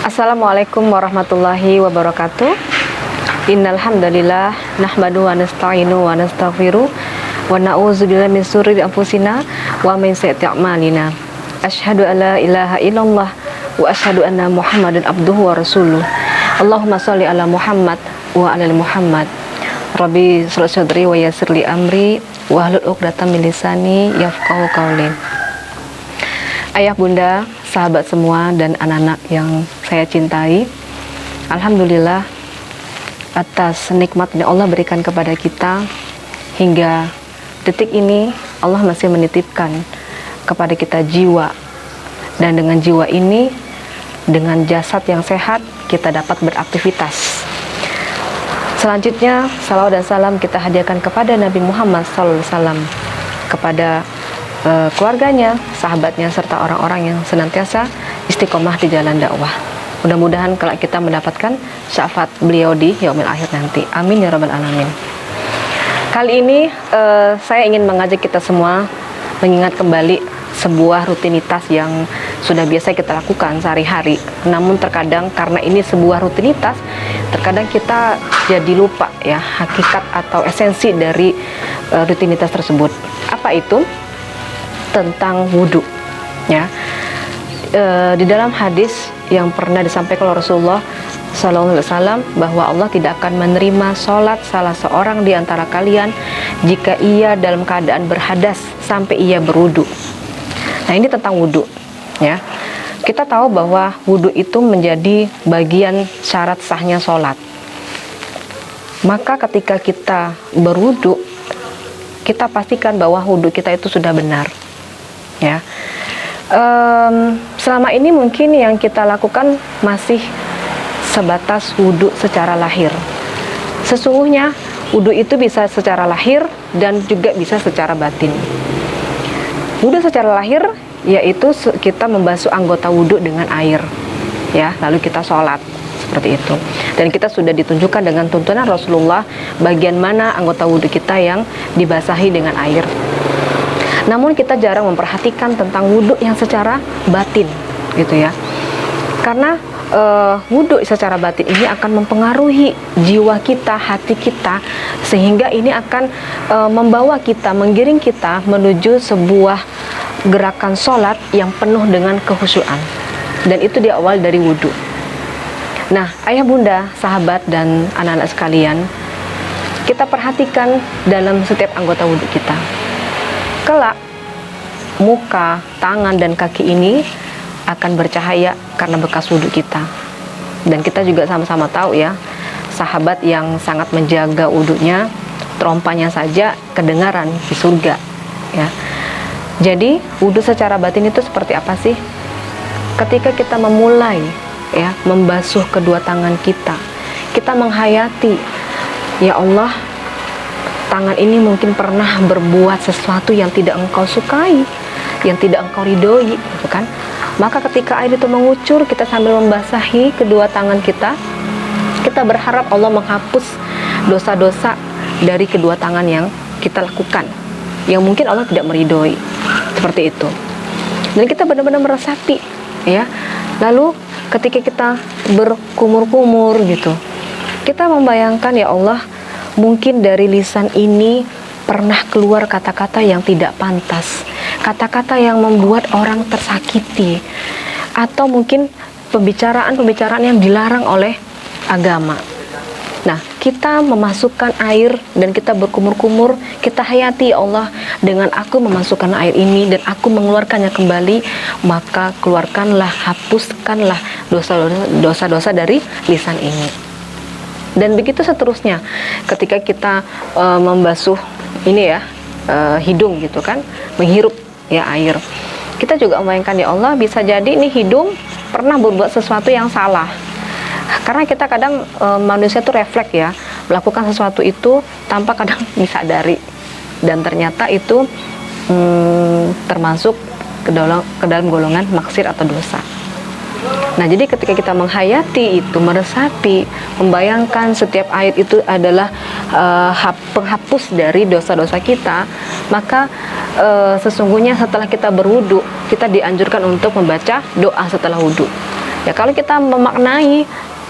Assalamualaikum warahmatullahi wabarakatuh. Innal hamdalillah nahmadu wa nasta'inu wa nastaghfiru wa na'udzubillahi min syururi anfusina wa min sayyiati a'malina. Asyhadu an la ilaha illallah wa asyhadu anna Muhammadan abduhu wa rasuluh. Allahumma shalli ala Muhammad wa ala ali Muhammad. Rabbi shrah sadri wa yassir li amri wa hlul 'uqdatam min lisani yafqahu qawli. Ayah, bunda, sahabat semua, dan anak-anak yang saya cintai, alhamdulillah atas nikmat yang Allah berikan kepada kita hingga detik ini. Allah masih menitipkan kepada kita jiwa, dan dengan jiwa ini, dengan jasad yang sehat, kita dapat beraktivitas. Selanjutnya, salawat dan salam kita hadiahkan kepada Nabi Muhammad SAW, kepada keluarganya, sahabatnya, serta orang-orang yang senantiasa istiqomah di jalan dakwah. Mudah-mudahan kalau kita mendapatkan syafaat beliau di yaumil akhir nanti. Amin ya rabbal alamin. Kali ini saya ingin mengajak kita semua mengingat kembali sebuah rutinitas yang sudah biasa kita lakukan sehari-hari. Namun terkadang karena ini sebuah rutinitas, terkadang kita jadi lupa ya hakikat atau esensi dari rutinitas tersebut. Apa itu? Tentang wudhu ya. Di dalam hadis yang pernah disampaikan oleh Rasulullah SAW bahwa Allah tidak akan menerima sholat salah seorang di antara kalian jika ia dalam keadaan berhadas sampai ia berwudhu. Nah, ini tentang wudhu ya. Kita tahu bahwa wudhu itu menjadi bagian syarat sahnya sholat. Maka ketika kita berwudhu, kita pastikan bahwa wudhu kita itu sudah benar ya. Selama ini mungkin yang kita lakukan masih sebatas wudhu secara lahir. Sesungguhnya wudhu itu bisa secara lahir dan juga bisa secara batin. Wudhu secara lahir yaitu kita membasuh anggota wudhu dengan air ya, lalu kita sholat seperti itu. Dan kita sudah ditunjukkan dengan tuntunan Rasulullah bagian mana anggota wudhu kita yang dibasahi dengan air. Namun kita jarang memperhatikan tentang wudhu yang secara batin gitu ya. Karena wudhu secara batin ini akan mempengaruhi jiwa kita, hati kita, sehingga ini akan membawa kita, menggiring kita menuju sebuah gerakan sholat yang penuh dengan kekhusyuan. Dan itu di awal dari wudhu. Nah, ayah, bunda, sahabat, dan anak-anak sekalian, kita perhatikan dalam setiap anggota wudhu kita. Kelak, muka, tangan, dan kaki ini akan bercahaya karena bekas wudhu kita. Dan kita juga sama-sama tahu ya, sahabat yang sangat menjaga wudhunya, terompanya saja kedengaran di surga ya. Jadi, wudhu secara batin itu seperti apa sih? Ketika kita memulai ya, membasuh kedua tangan kita, kita menghayati, ya Allah, tangan ini mungkin pernah berbuat sesuatu yang tidak engkau sukai, yang tidak engkau ridhoi, gitu kan? Maka ketika air itu mengucur, kita sambil membasahi kedua tangan kita, kita berharap Allah menghapus dosa-dosa dari kedua tangan yang kita lakukan, yang mungkin Allah tidak meridhoi, seperti itu. Dan kita benar-benar meresapi, ya. Lalu ketika kita berkumur-kumur gitu, kita membayangkan, ya Allah, mungkin dari lisan ini pernah keluar kata-kata yang tidak pantas, kata-kata yang membuat orang tersakiti, atau mungkin pembicaraan-pembicaraan yang dilarang oleh agama. Nah, kita memasukkan air dan kita berkumur-kumur, kita hayati, ya Allah, dengan aku memasukkan air ini dan aku mengeluarkannya kembali, maka keluarkanlah, hapuskanlah dosa-dosa dari lisan ini. Dan begitu seterusnya, ketika kita membasuh ini ya, hidung gitu kan, menghirup ya air, kita juga membayangkan, ya Allah, bisa jadi ini hidung pernah berbuat sesuatu yang salah. Karena kita kadang manusia tuh refleks ya, melakukan sesuatu itu tanpa kadang disadari, dan ternyata itu termasuk ke dalam golongan maksiat atau dosa. Nah, jadi ketika kita menghayati itu, meresapi, membayangkan setiap ayat itu adalah penghapus dari dosa-dosa kita, maka sesungguhnya setelah kita berwudu, kita dianjurkan untuk membaca doa setelah wudu. Ya, kalau kita memaknai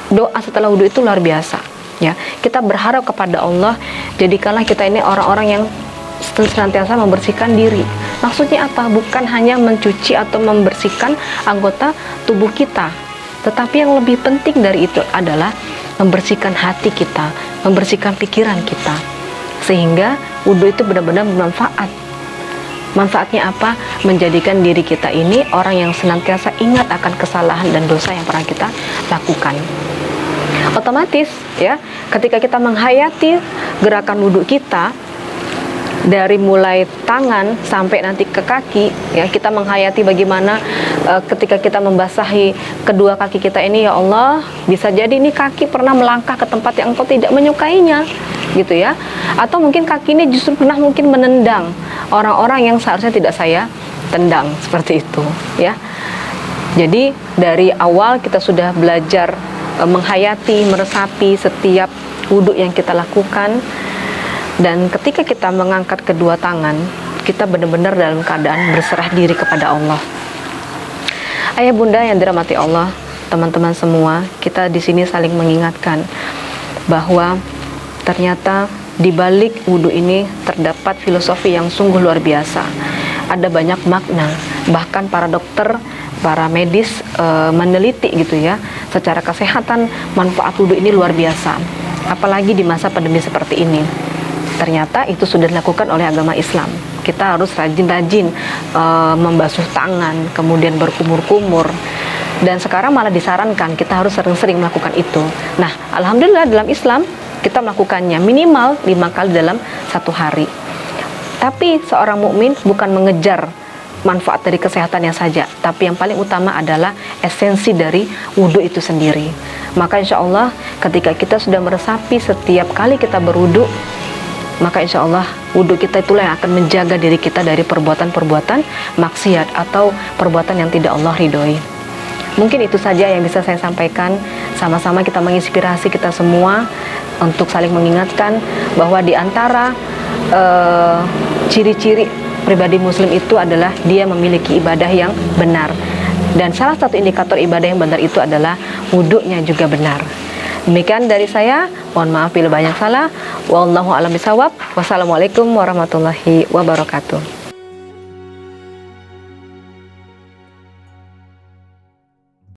doa setelah wudhu itu luar biasa. Ya, kita berharap kepada Allah, jadikanlah kita ini orang-orang yang senantiasa membersihkan diri. Maksudnya apa? Bukan hanya mencuci atau membersihkan anggota tubuh kita, tetapi yang lebih penting dari itu adalah membersihkan hati kita, membersihkan pikiran kita, sehingga wudhu itu benar-benar bermanfaat. Manfaatnya apa? Menjadikan diri kita ini orang yang senantiasa ingat akan kesalahan dan dosa yang pernah kita lakukan. Otomatis ya, ketika kita menghayati gerakan wudhu kita, dari mulai tangan sampai nanti ke kaki, ya, kita menghayati bagaimana ketika kita membasahi kedua kaki kita ini, ya Allah, bisa jadi ini kaki pernah melangkah ke tempat yang engkau tidak menyukainya, gitu ya. Atau mungkin kaki ini justru pernah mungkin menendang orang-orang yang seharusnya tidak saya tendang, seperti itu, ya. Jadi dari awal kita sudah belajar menghayati, meresapi setiap wudhu yang kita lakukan. Dan ketika kita mengangkat kedua tangan, kita benar-benar dalam keadaan berserah diri kepada Allah. Ayah bunda yang dirahmati Allah, teman-teman semua, kita di sini saling mengingatkan bahwa ternyata di balik wudhu ini terdapat filosofi yang sungguh luar biasa. Ada banyak makna, bahkan para dokter, para medis meneliti gitu ya, secara kesehatan manfaat wudhu ini luar biasa. Apalagi di masa pandemi seperti ini. Ternyata itu sudah dilakukan oleh agama Islam. Kita harus rajin-rajin membasuh tangan, kemudian berkumur-kumur. Dan sekarang malah disarankan kita harus sering-sering melakukan itu. Nah, alhamdulillah dalam Islam kita melakukannya minimal 5 kali dalam 1 hari. Tapi seorang mukmin bukan mengejar manfaat dari kesehatannya saja, tapi yang paling utama adalah esensi dari wudhu itu sendiri. Maka insya Allah ketika kita sudah meresapi setiap kali kita berwudhu, maka insya Allah wudhu kita itulah yang akan menjaga diri kita dari perbuatan-perbuatan maksiat atau perbuatan yang tidak Allah ridhoi. Mungkin itu saja yang bisa saya sampaikan. Sama-sama kita menginspirasi kita semua untuk saling mengingatkan bahwa di antara ciri-ciri pribadi muslim itu adalah dia memiliki ibadah yang benar. Dan salah satu indikator ibadah yang benar itu adalah wudhunya juga benar. Demikian dari saya, mohon maaf bila banyak salah. Wallahu a'lam bishawab. Wassalamualaikum warahmatullahi wabarakatuh.